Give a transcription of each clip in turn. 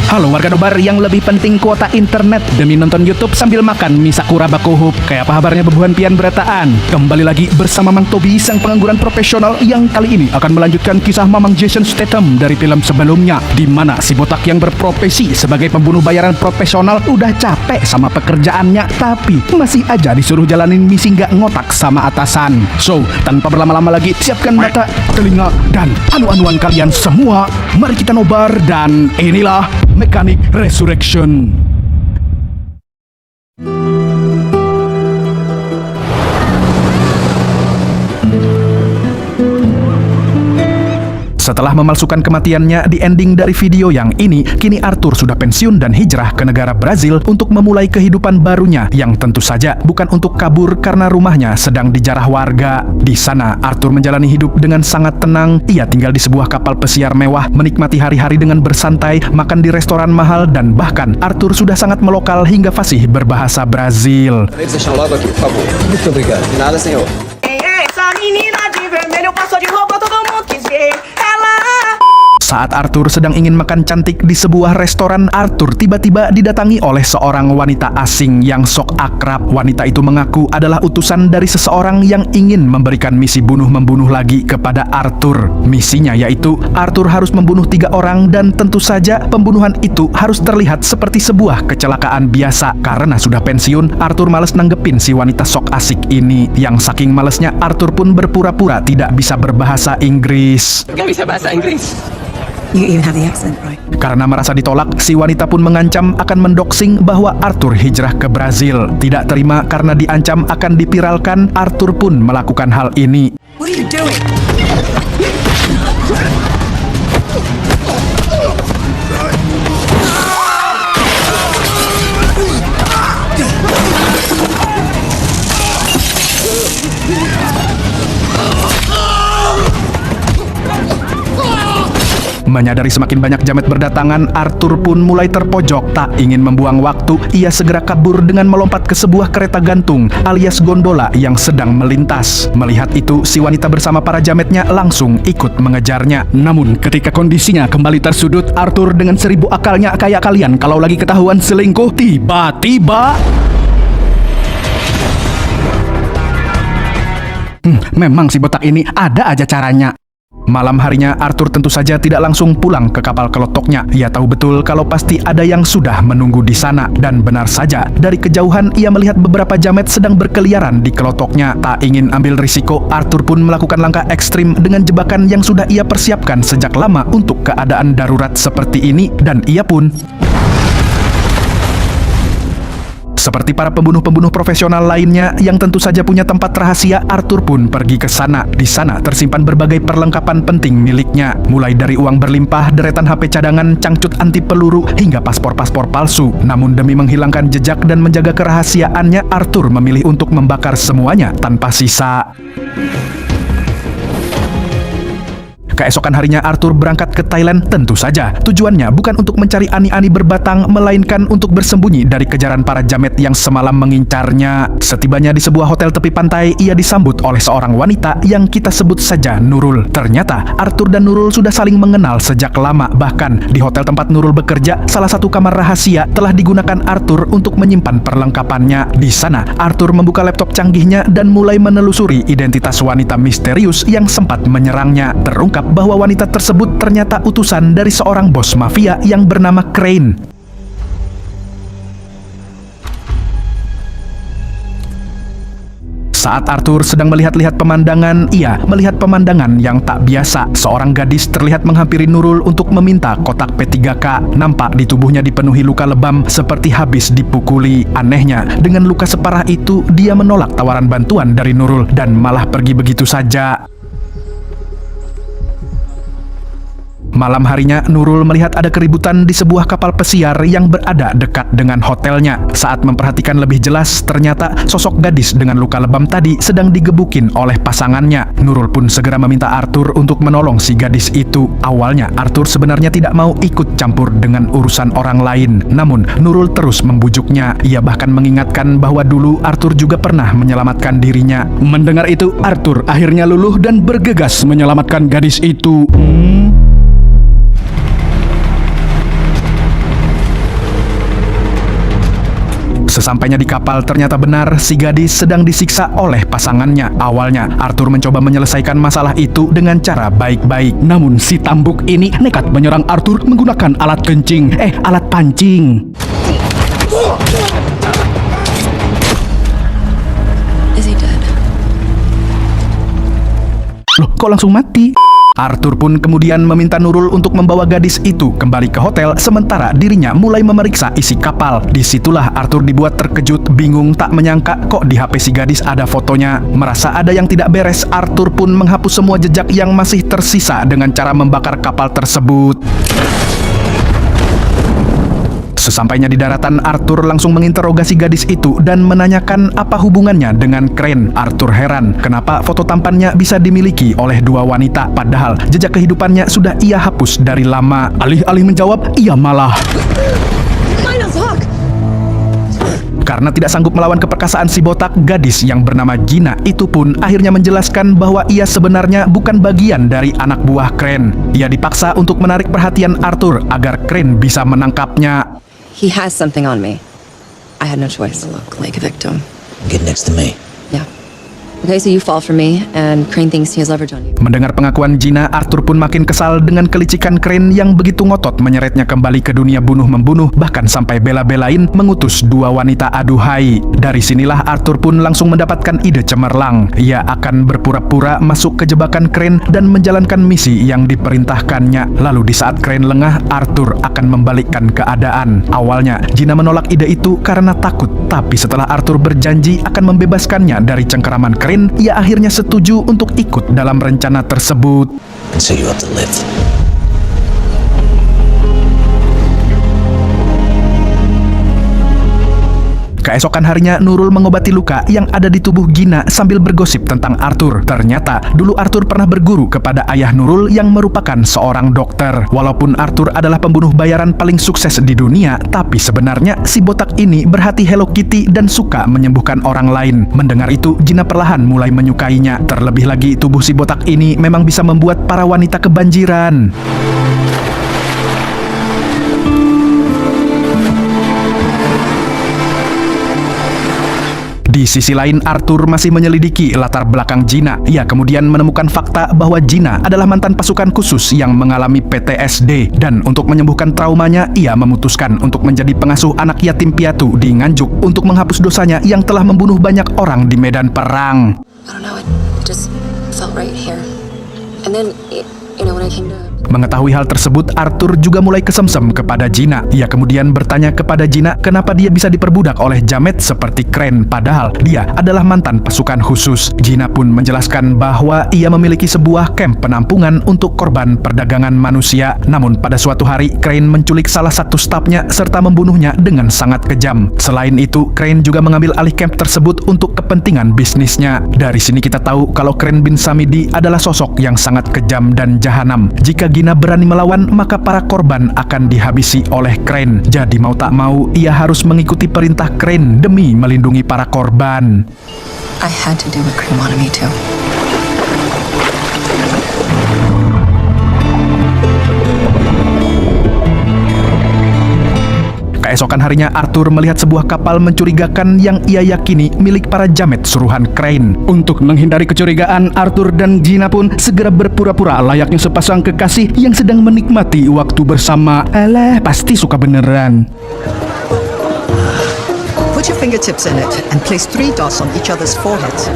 Halo warga nobar yang lebih penting kuota internet demi nonton YouTube sambil makan mie sakura bakuhup. Kayak apa kabarnya bebuhan pian beretaan? Kembali lagi bersama Mang Tobi, sang pengangguran profesional yang kali ini akan melanjutkan kisah Mamang Jason Statham dari film sebelumnya, di mana si botak yang berprofesi sebagai pembunuh bayaran profesional udah capek sama pekerjaannya, tapi masih aja disuruh jalanin misi nggak ngotak sama atasan. So, tanpa berlama-lama lagi, siapkan mata, telinga, dan anu-anuan kalian semua. Mari kita nobar dan inilah Mechanic Resurrection. Setelah memalsukan kematiannya di ending dari video yang ini, kini Arthur sudah pensiun dan hijrah ke negara Brazil untuk memulai kehidupan barunya yang tentu saja bukan untuk kabur karena rumahnya sedang dijarah warga. Di sana, Arthur menjalani hidup dengan sangat tenang. Ia tinggal di sebuah kapal pesiar mewah, menikmati hari-hari dengan bersantai, makan di restoran mahal, dan bahkan Arthur sudah sangat melokal hingga fasih berbahasa Brazil. Deixa um logo aqui, por favor. Muito obrigado. De nada, senhor. Essa menina de vermelho passou de roupa, todo mundo quis ver ela. Saat Arthur sedang ingin makan cantik di sebuah restoran, Arthur tiba-tiba didatangi oleh seorang wanita asing yang sok akrab. Wanita itu mengaku adalah utusan dari seseorang yang ingin memberikan misi bunuh-membunuh lagi kepada Arthur. Misinya yaitu Arthur harus membunuh 3 orang dan tentu saja pembunuhan itu harus terlihat seperti sebuah kecelakaan biasa. Karena sudah pensiun, Arthur males nanggepin si wanita sok asik ini. Yang saking malesnya, Arthur pun berpura-pura tidak bisa berbahasa Inggris. Gak bisa bahasa Inggris. You even have the accent right. Karena merasa ditolak, si wanita pun mengancam akan mendoxing bahwa Arthur hijrah ke Brazil. Tidak terima karena diancam akan dipiralkan, Arthur pun melakukan hal ini. What are you doing? Menyadari semakin banyak jamet berdatangan, Arthur pun mulai terpojok. Tak ingin membuang waktu, ia segera kabur dengan melompat ke sebuah kereta gantung alias gondola yang sedang melintas. Melihat itu, si wanita bersama para jametnya langsung ikut mengejarnya. Namun ketika kondisinya kembali tersudut, Arthur dengan 1000 akalnya kayak kalian kalau lagi ketahuan selingkuh, tiba-tiba memang si botak ini ada aja caranya. Malam harinya, Arthur tentu saja tidak langsung pulang ke kapal kelotoknya. Ia tahu betul kalau pasti ada yang sudah menunggu di sana. Dan benar saja, dari kejauhan ia melihat beberapa jamet sedang berkeliaran di kelotoknya. Tak ingin ambil risiko, Arthur pun melakukan langkah ekstrim dengan jebakan yang sudah ia persiapkan sejak lama untuk keadaan darurat seperti ini. Dan ia pun seperti para pembunuh-pembunuh profesional lainnya yang tentu saja punya tempat rahasia, Arthur pun pergi ke sana. Di sana tersimpan berbagai perlengkapan penting miliknya, mulai dari uang berlimpah, deretan HP cadangan, cangcut anti peluru, hingga paspor-paspor palsu. Namun demi menghilangkan jejak dan menjaga kerahasiaannya, Arthur memilih untuk membakar semuanya tanpa sisa. Keesokan harinya Arthur berangkat ke Thailand. Tentu saja tujuannya bukan untuk mencari ani-ani berbatang, melainkan untuk bersembunyi dari kejaran para jamet yang semalam mengincarnya. Setibanya di sebuah hotel tepi pantai, ia disambut oleh seorang wanita yang kita sebut saja Nurul. Ternyata Arthur dan Nurul sudah saling mengenal sejak lama. Bahkan di hotel tempat Nurul bekerja, salah satu kamar rahasia telah digunakan Arthur untuk menyimpan perlengkapannya. Di sana Arthur membuka laptop canggihnya dan mulai menelusuri identitas wanita misterius yang sempat menyerangnya. Terungkap bahwa wanita tersebut ternyata utusan dari seorang bos mafia yang bernama Crane. Saat Arthur sedang melihat-lihat pemandangan, ia melihat pemandangan yang tak biasa. Seorang gadis terlihat menghampiri Nurul untuk meminta kotak P3K. Nampak di tubuhnya dipenuhi luka lebam seperti habis dipukuli. Anehnya, dengan luka separah itu, dia menolak tawaran bantuan dari Nurul dan malah pergi begitu saja. Malam harinya, Nurul melihat ada keributan di sebuah kapal pesiar yang berada dekat dengan hotelnya. Saat memperhatikan lebih jelas, ternyata sosok gadis dengan luka lebam tadi sedang digebukin oleh pasangannya. Nurul pun segera meminta Arthur untuk menolong si gadis itu. Awalnya, Arthur sebenarnya tidak mau ikut campur dengan urusan orang lain. Namun, Nurul terus membujuknya. Ia bahkan mengingatkan bahwa dulu Arthur juga pernah menyelamatkan dirinya. Mendengar itu, Arthur akhirnya luluh dan bergegas menyelamatkan gadis itu. Sesampainya di kapal, ternyata benar si gadis sedang disiksa oleh pasangannya. Awalnya, Arthur mencoba menyelesaikan masalah itu dengan cara baik-baik. Namun si tambuk ini nekat menyerang Arthur menggunakan alat alat pancing. Is he dead? Loh, kok langsung mati? Arthur pun kemudian meminta Nurul untuk membawa gadis itu kembali ke hotel, sementara dirinya mulai memeriksa isi kapal. Disitulah Arthur dibuat terkejut, bingung, tak menyangka kok di HP si gadis ada fotonya. Merasa ada yang tidak beres, Arthur pun menghapus semua jejak yang masih tersisa dengan cara membakar kapal tersebut. Sesampainya di daratan, Arthur langsung menginterogasi gadis itu dan menanyakan apa hubungannya dengan Crane. Arthur heran kenapa foto tampannya bisa dimiliki oleh dua wanita, padahal jejak kehidupannya sudah ia hapus dari lama. Alih-alih menjawab, ia malah karena tidak sanggup melawan keperkasaan si botak, gadis yang bernama Gina itu pun akhirnya menjelaskan bahwa ia sebenarnya bukan bagian dari anak buah Crane. Ia dipaksa untuk menarik perhatian Arthur agar Crane bisa menangkapnya. He has something on me. I had no choice. Look like a victim. Get next to me. Yeah. Okay, so you fall for me, and Crane thinks he has leverage on you. Mendengar pengakuan Gina, Arthur pun makin kesal dengan kelicikan Crane yang begitu ngotot menyeretnya kembali ke dunia bunuh-membunuh, bahkan sampai bela-belain mengutus dua wanita aduhai. Dari sinilah Arthur pun langsung mendapatkan ide cemerlang. Ia akan berpura-pura masuk ke jebakan Crane dan menjalankan misi yang diperintahkannya. Lalu di saat Crane lengah, Arthur akan membalikkan keadaan. Awalnya, Gina menolak ide itu karena takut, tapi setelah Arthur berjanji akan membebaskannya dari cengkeraman Crane, ia akhirnya setuju untuk ikut dalam rencana tersebut. So you have to live. Keesokan harinya, Nurul mengobati luka yang ada di tubuh Gina sambil bergosip tentang Arthur. Ternyata, dulu Arthur pernah berguru kepada ayah Nurul yang merupakan seorang dokter. Walaupun Arthur adalah pembunuh bayaran paling sukses di dunia, tapi sebenarnya si botak ini berhati Hello Kitty dan suka menyembuhkan orang lain. Mendengar itu, Gina perlahan mulai menyukainya. Terlebih lagi, tubuh si botak ini memang bisa membuat para wanita kebanjiran. Di sisi lain, Arthur masih menyelidiki latar belakang Gina. Ia kemudian menemukan fakta bahwa Gina adalah mantan pasukan khusus yang mengalami PTSD. Dan untuk menyembuhkan traumanya, ia memutuskan untuk menjadi pengasuh anak yatim piatu di Nganjuk untuk menghapus dosanya yang telah membunuh banyak orang di medan perang. I don't know, it just felt right here. And then, when I came to... Mengetahui hal tersebut, Arthur juga mulai kesemsem kepada Gina. Ia kemudian bertanya kepada Gina kenapa dia bisa diperbudak oleh jamet seperti Crane, padahal dia adalah mantan pasukan khusus. Gina pun menjelaskan bahwa ia memiliki sebuah kamp penampungan untuk korban perdagangan manusia. Namun pada suatu hari, Crane menculik salah satu stafnya serta membunuhnya dengan sangat kejam. Selain itu, Crane juga mengambil alih kamp tersebut untuk kepentingan bisnisnya. Dari sini kita tahu kalau Crane bin Samidi adalah sosok yang sangat kejam dan jahanam. Jika Gina berani melawan, maka para korban akan dihabisi oleh Crane. Jadi mau tak mau, ia harus mengikuti perintah Crane demi melindungi para korban. I had to do what Crane wanted me to. Keesokan harinya, Arthur melihat sebuah kapal mencurigakan yang ia yakini milik para jamet suruhan Crane. Untuk menghindari kecurigaan, Arthur dan Gina pun segera berpura-pura layaknya sepasang kekasih yang sedang menikmati waktu bersama. Alah, pasti suka beneran. Put your fingertips in it and place 3 dots on each other's foreheads.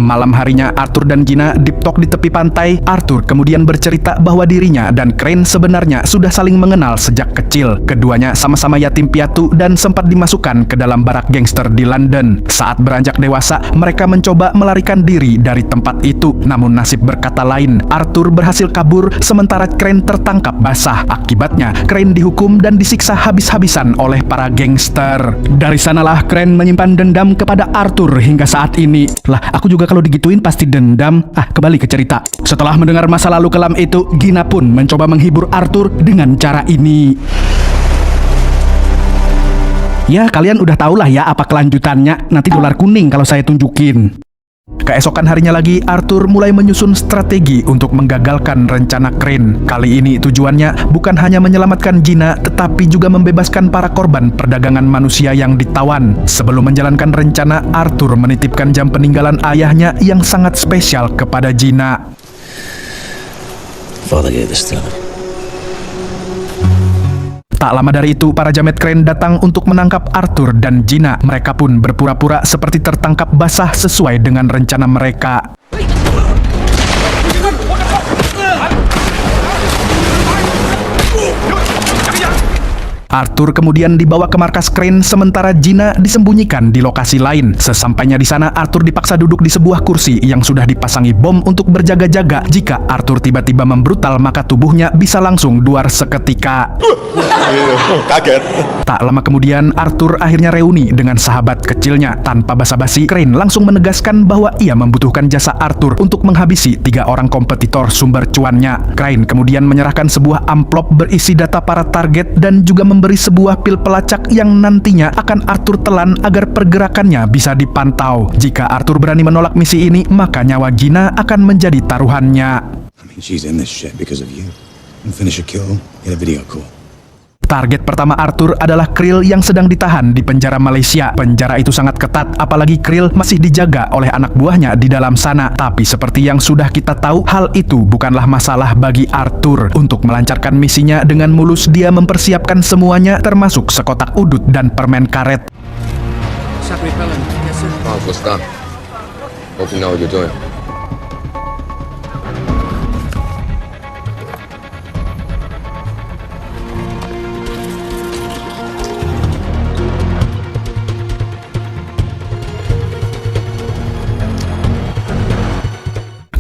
Malam harinya, Arthur dan Gina deep talk di tepi pantai. Arthur kemudian bercerita bahwa dirinya dan Crane sebenarnya sudah saling mengenal sejak kecil. Keduanya sama-sama yatim piatu dan sempat dimasukkan ke dalam barak gangster di London. Saat beranjak dewasa, mereka mencoba melarikan diri dari tempat itu. Namun nasib berkata lain. Arthur berhasil kabur sementara Crane tertangkap basah. Akibatnya, Crane dihukum dan disiksa habis-habisan oleh para gangster. Dari sanalah Crane menyimpan dendam kepada Arthur hingga saat ini. Lah, aku juga kalau digituin pasti dendam. Kembali ke cerita. Setelah mendengar masa lalu kelam itu, Gina pun mencoba menghibur Arthur dengan cara ini. Ya, kalian udah tahu lah ya apa kelanjutannya. Nanti dolar kuning kalau saya tunjukin. Keesokan harinya lagi, Arthur mulai menyusun strategi untuk menggagalkan rencana Crane. Kali ini tujuannya bukan hanya menyelamatkan Gina, tetapi juga membebaskan para korban perdagangan manusia yang ditawan. Sebelum menjalankan rencana, Arthur menitipkan jam peninggalan ayahnya yang sangat spesial kepada Gina. Father gave this to me. Tak lama dari itu, para jamet Crane datang untuk menangkap Arthur dan Gina. Mereka pun berpura-pura seperti tertangkap basah sesuai dengan rencana mereka. Arthur kemudian dibawa ke markas Crane, sementara Gina disembunyikan di lokasi lain. Sesampainya di sana, Arthur dipaksa duduk di sebuah kursi yang sudah dipasangi bom untuk berjaga-jaga. Jika Arthur tiba-tiba membrutal, maka tubuhnya bisa langsung duar seketika. Kaget. Tak lama kemudian, Arthur akhirnya reuni dengan sahabat kecilnya. Tanpa basa-basi, Crane langsung menegaskan bahwa ia membutuhkan jasa Arthur untuk menghabisi 3 orang kompetitor sumber cuannya. Crane kemudian menyerahkan sebuah amplop berisi data para target dan juga memberi sebuah pil pelacak yang nantinya akan Arthur telan agar pergerakannya bisa dipantau. Jika Arthur berani menolak misi ini, maka nyawa Gina akan menjadi taruhannya. I mean, she's in this shit because of you. And finish a kill, get a video call. Target pertama Arthur adalah Krill yang sedang ditahan di penjara Malaysia. Penjara itu sangat ketat, apalagi Krill masih dijaga oleh anak buahnya di dalam sana. Tapi seperti yang sudah kita tahu, hal itu bukanlah masalah bagi Arthur. Untuk melancarkan misinya dengan mulus, dia mempersiapkan semuanya termasuk sekotak udut dan permen karet. What's done? Hope you know what you're doing.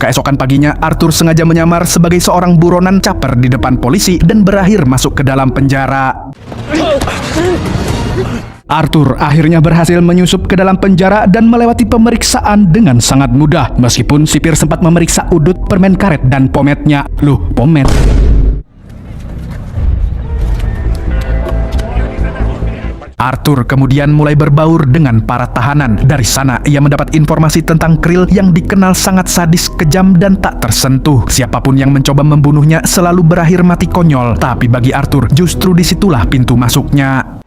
Keesokan paginya, Arthur sengaja menyamar sebagai seorang buronan caper di depan polisi dan berakhir masuk ke dalam penjara. Arthur akhirnya berhasil menyusup ke dalam penjara dan melewati pemeriksaan dengan sangat mudah. Meskipun sipir sempat memeriksa udut, permen karet, dan pometnya. Loh, pomet? Arthur kemudian mulai berbaur dengan para tahanan. Dari sana, ia mendapat informasi tentang Krill yang dikenal sangat sadis, kejam, dan tak tersentuh. Siapapun yang mencoba membunuhnya selalu berakhir mati konyol. Tapi bagi Arthur, justru disitulah pintu masuknya.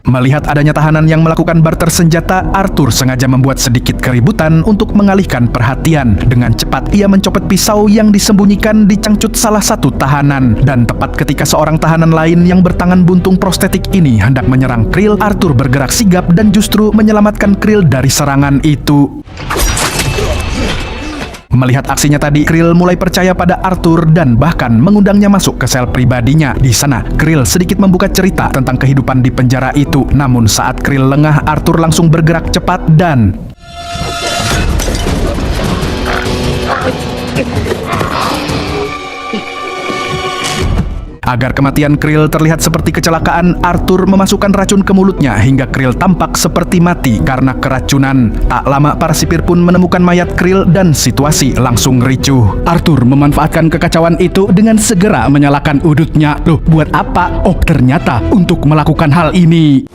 Melihat adanya tahanan yang melakukan barter senjata, Arthur sengaja membuat sedikit keributan untuk mengalihkan perhatian. Dengan cepat, ia mencopet pisau yang disembunyikan di cangcut salah satu tahanan. Dan tepat ketika seorang tahanan lain yang bertangan buntung prostetik ini hendak menyerang Krill, Arthur bergerak sigap dan justru menyelamatkan Krill dari serangan itu. Melihat aksinya tadi, Krill mulai percaya pada Arthur dan bahkan mengundangnya masuk ke sel pribadinya. Di sana, Krill sedikit membuka cerita tentang kehidupan di penjara itu. Namun saat Krill lengah, Arthur langsung bergerak cepat dan... Agar kematian Krill terlihat seperti kecelakaan, Arthur memasukkan racun ke mulutnya hingga Krill tampak seperti mati karena keracunan. Tak lama, para sipir pun menemukan mayat Krill dan situasi langsung ricuh. Arthur memanfaatkan kekacauan itu dengan segera menyalakan udutnya. Loh, buat apa? Oh, ternyata untuk melakukan hal ini.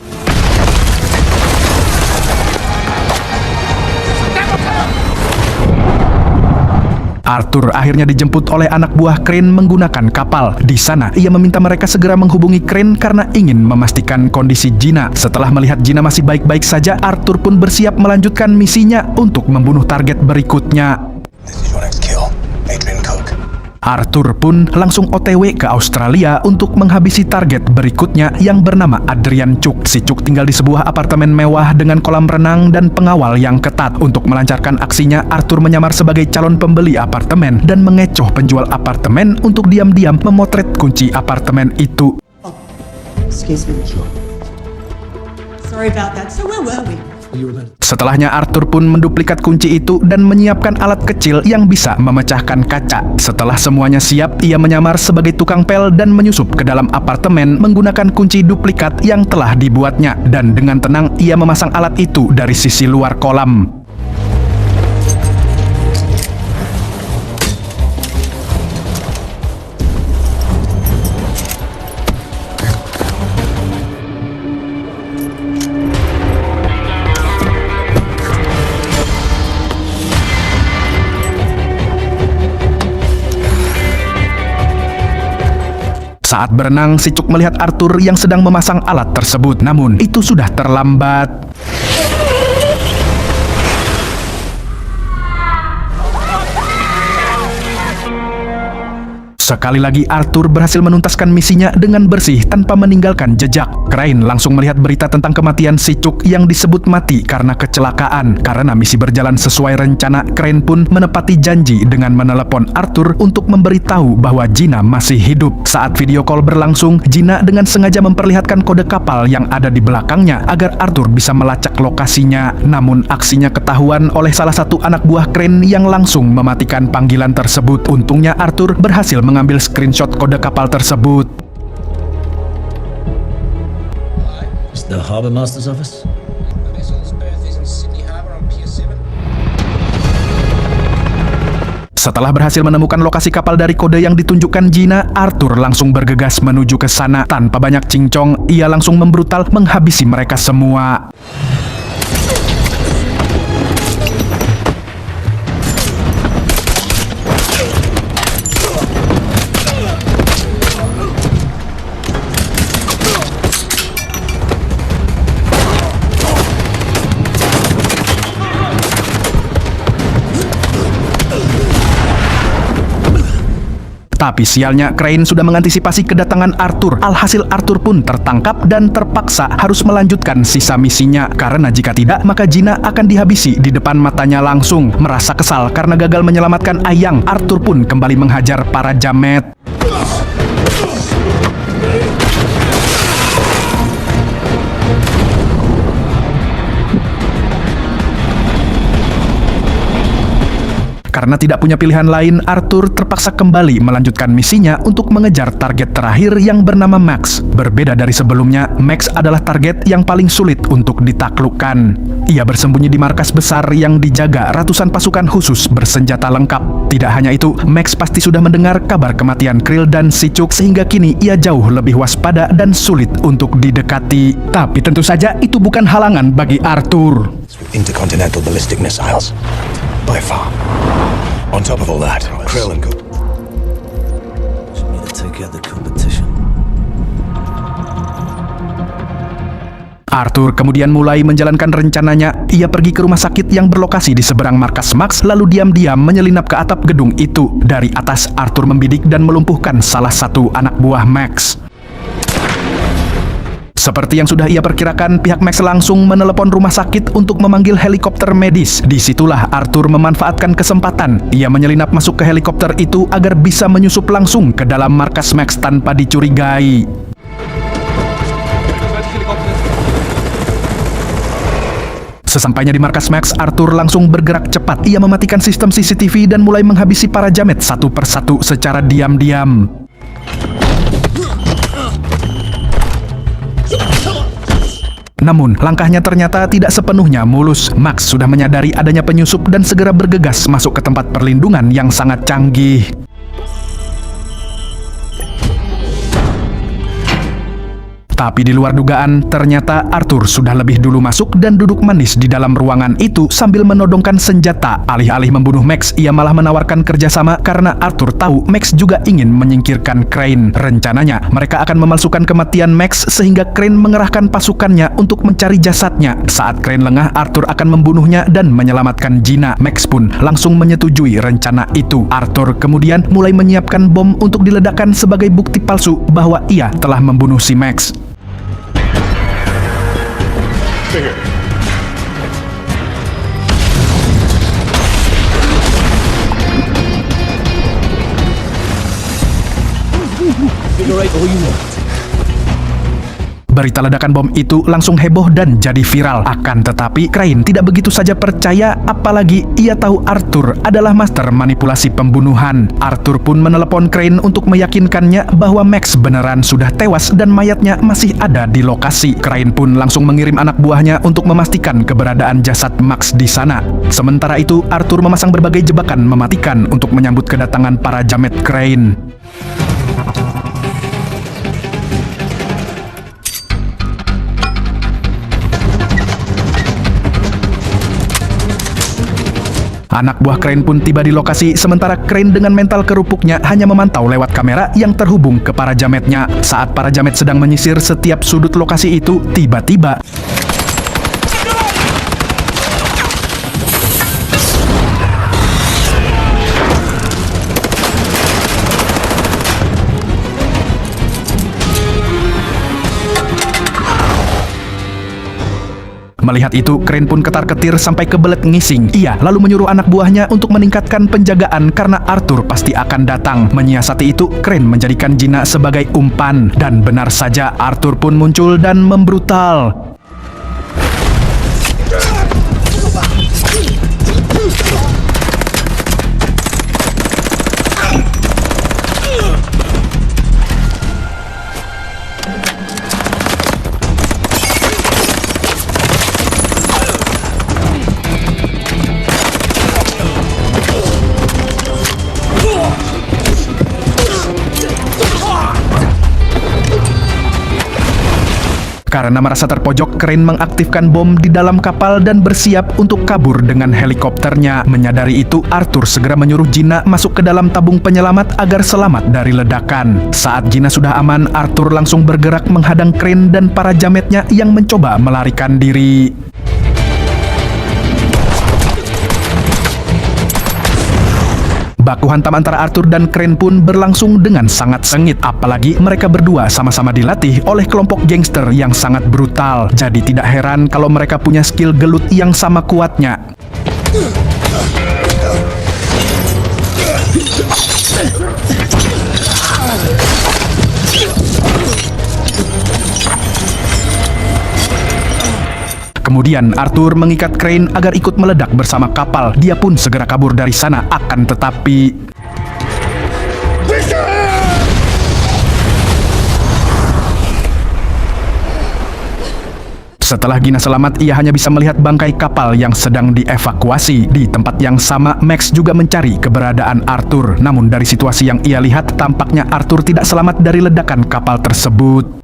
Arthur akhirnya dijemput oleh anak buah Crane menggunakan kapal. Di sana, ia meminta mereka segera menghubungi Crane karena ingin memastikan kondisi Gina. Setelah melihat Gina masih baik-baik saja, Arthur pun bersiap melanjutkan misinya untuk membunuh target berikutnya. This is your next kill, Adrian Cook. Arthur pun langsung OTW ke Australia untuk menghabisi target berikutnya yang bernama Adrian Cook. Si Cook tinggal di sebuah apartemen mewah dengan kolam renang dan pengawal yang ketat. Untuk melancarkan aksinya, Arthur menyamar sebagai calon pembeli apartemen dan mengecoh penjual apartemen untuk diam-diam memotret kunci apartemen itu. Excuse me. Sorry about that. So where were we? Setelahnya, Arthur pun menduplikat kunci itu dan menyiapkan alat kecil yang bisa memecahkan kaca. Setelah semuanya siap, ia menyamar sebagai tukang pel dan menyusup ke dalam apartemen menggunakan kunci duplikat yang telah dibuatnya. Dan dengan tenang, ia memasang alat itu dari sisi luar kolam. Saat berenang, si Cuk melihat Arthur yang sedang memasang alat tersebut. Namun, itu sudah terlambat. Sekali lagi Arthur berhasil menuntaskan misinya dengan bersih tanpa meninggalkan jejak. Crane langsung melihat berita tentang kematian si Cuk yang disebut mati karena kecelakaan. Karena misi berjalan sesuai rencana, Crane pun menepati janji dengan menelepon Arthur untuk memberitahu bahwa Gina masih hidup. Saat video call berlangsung, Gina dengan sengaja memperlihatkan kode kapal yang ada di belakangnya agar Arthur bisa melacak lokasinya. Namun aksinya ketahuan oleh salah satu anak buah Crane yang langsung mematikan panggilan tersebut. Untungnya Arthur berhasil mengambil screenshot kode kapal tersebut. It's the Harbour Master's office? Setelah berhasil menemukan lokasi kapal dari kode yang ditunjukkan Gina, Arthur langsung bergegas menuju ke sana. Tanpa banyak cincong, ia langsung membrutal menghabisi mereka semua. Tapi sialnya, Crane sudah mengantisipasi kedatangan Arthur. Alhasil Arthur pun tertangkap dan terpaksa harus melanjutkan sisa misinya. Karena jika tidak, maka Gina akan dihabisi di depan matanya langsung. Merasa kesal karena gagal menyelamatkan Ayang, Arthur pun kembali menghajar para jamet. Karena tidak punya pilihan lain, Arthur terpaksa kembali melanjutkan misinya untuk mengejar target terakhir yang bernama Max. Berbeda dari sebelumnya, Max adalah target yang paling sulit untuk ditaklukkan. Ia bersembunyi di markas besar yang dijaga ratusan pasukan khusus bersenjata lengkap. Tidak hanya itu, Max pasti sudah mendengar kabar kematian Krill dan si Cuk sehingga kini ia jauh lebih waspada dan sulit untuk didekati. Tapi tentu saja itu bukan halangan bagi Arthur. Intercontinental ballistic missiles. By far. On top of all that, Krill and Should be to take out the competition. Arthur kemudian mulai menjalankan rencananya. Ia pergi ke rumah sakit yang berlokasi di seberang markas Max, lalu diam-diam menyelinap ke atap gedung itu. Dari atas, Arthur membidik dan melumpuhkan salah satu anak buah Max. Seperti yang sudah ia perkirakan, pihak Max langsung menelepon rumah sakit untuk memanggil helikopter medis. Disitulah Arthur memanfaatkan kesempatan. Ia menyelinap masuk ke helikopter itu agar bisa menyusup langsung ke dalam markas Max tanpa dicurigai. Sesampainya di markas Max, Arthur langsung bergerak cepat. Ia mematikan sistem CCTV dan mulai menghabisi para jamet satu persatu secara diam-diam. Namun, langkahnya ternyata tidak sepenuhnya mulus. Max sudah menyadari adanya penyusup dan segera bergegas masuk ke tempat perlindungan yang sangat canggih. Tapi di luar dugaan, ternyata Arthur sudah lebih dulu masuk dan duduk manis di dalam ruangan itu sambil menodongkan senjata. Alih-alih membunuh Max, ia malah menawarkan kerjasama karena Arthur tahu Max juga ingin menyingkirkan Crane. Rencananya, mereka akan memalsukan kematian Max sehingga Crane mengerahkan pasukannya untuk mencari jasadnya. Saat Crane lengah, Arthur akan membunuhnya dan menyelamatkan Gina. Max pun langsung menyetujui rencana itu. Arthur kemudian mulai menyiapkan bom untuk diledakkan sebagai bukti palsu bahwa ia telah membunuh si Max. Berita ledakan bom itu langsung heboh dan jadi viral. Akan tetapi, Crane tidak begitu saja percaya, apalagi ia tahu Arthur adalah master manipulasi pembunuhan. Arthur pun menelepon Crane untuk meyakinkannya bahwa Max beneran sudah tewas dan mayatnya masih ada di lokasi. Crane pun langsung mengirim anak buahnya untuk memastikan keberadaan jasad Max di sana. Sementara itu, Arthur memasang berbagai jebakan mematikan untuk menyambut kedatangan para jamet Crane. Anak buah Crane pun tiba di lokasi, sementara Crane dengan mental kerupuknya hanya memantau lewat kamera yang terhubung ke para jametnya. Saat para jamet sedang menyisir setiap sudut lokasi itu, tiba-tiba melihat itu, Crane pun ketar-ketir sampai kebelet ngising. Ia lalu menyuruh anak buahnya untuk meningkatkan penjagaan karena Arthur pasti akan datang. Menyiasati itu, Crane menjadikan Gina sebagai umpan. Dan benar saja, Arthur pun muncul dan membrutal. Karena merasa terpojok, Crane mengaktifkan bom di dalam kapal dan bersiap untuk kabur dengan helikopternya. Menyadari itu, Arthur segera menyuruh Gina masuk ke dalam tabung penyelamat agar selamat dari ledakan. Saat Gina sudah aman, Arthur langsung bergerak menghadang Crane dan para jametnya yang mencoba melarikan diri. Baku hantam antara Arthur dan Crane pun berlangsung dengan sangat sengit, apalagi mereka berdua sama-sama dilatih oleh kelompok gangster yang sangat brutal. Jadi tidak heran kalau mereka punya skill gelut yang sama kuatnya. Kemudian Arthur mengikat Crane agar ikut meledak bersama kapal. Dia pun segera kabur dari sana, akan tetapi setelah Gina selamat, ia hanya bisa melihat bangkai kapal yang sedang dievakuasi. Di tempat yang sama, Max juga mencari keberadaan Arthur. Namun dari situasi yang ia lihat, tampaknya Arthur tidak selamat dari ledakan kapal tersebut.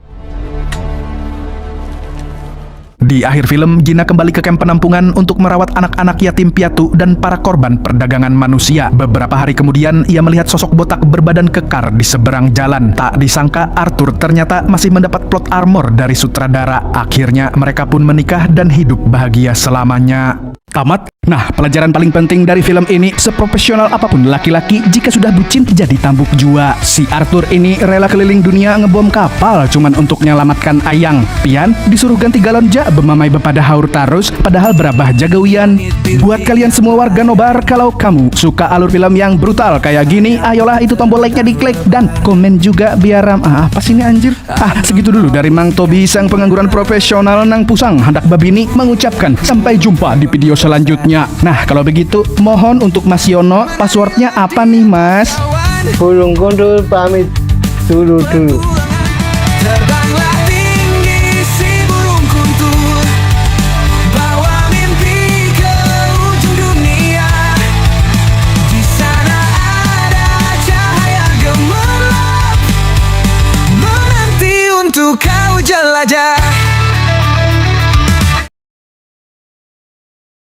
Di akhir film, Gina kembali ke kamp penampungan untuk merawat anak-anak yatim piatu dan para korban perdagangan manusia. Beberapa hari kemudian, ia melihat sosok botak berbadan kekar di seberang jalan. Tak disangka, Arthur ternyata masih mendapat plot armor dari sutradara. Akhirnya, mereka pun menikah dan hidup bahagia selamanya. Tamat? Nah, pelajaran paling penting dari film ini, seprofesional apapun laki-laki, jika sudah bucin jadi tambuk jua. Si Arthur ini rela keliling dunia ngebom kapal cuman untuk nyelamatkan Ayang. Pian disuruh ganti galon ja, bemamai bepada haur tarus, padahal berabah jagawian. Buat kalian semua warga Nobar, kalau kamu suka alur film yang brutal kayak gini, ayolah itu tombol like-nya diklik dan komen juga biar apa sih ini anjir? Segitu dulu dari Mang Tobi, sang pengangguran profesional nang pusang handak babini, mengucapkan sampai jumpa di video selanjutnya. Nah, kalau begitu mohon untuk Mas Yono, passwordnya apa nih Mas? Burung gundul pamit dulu.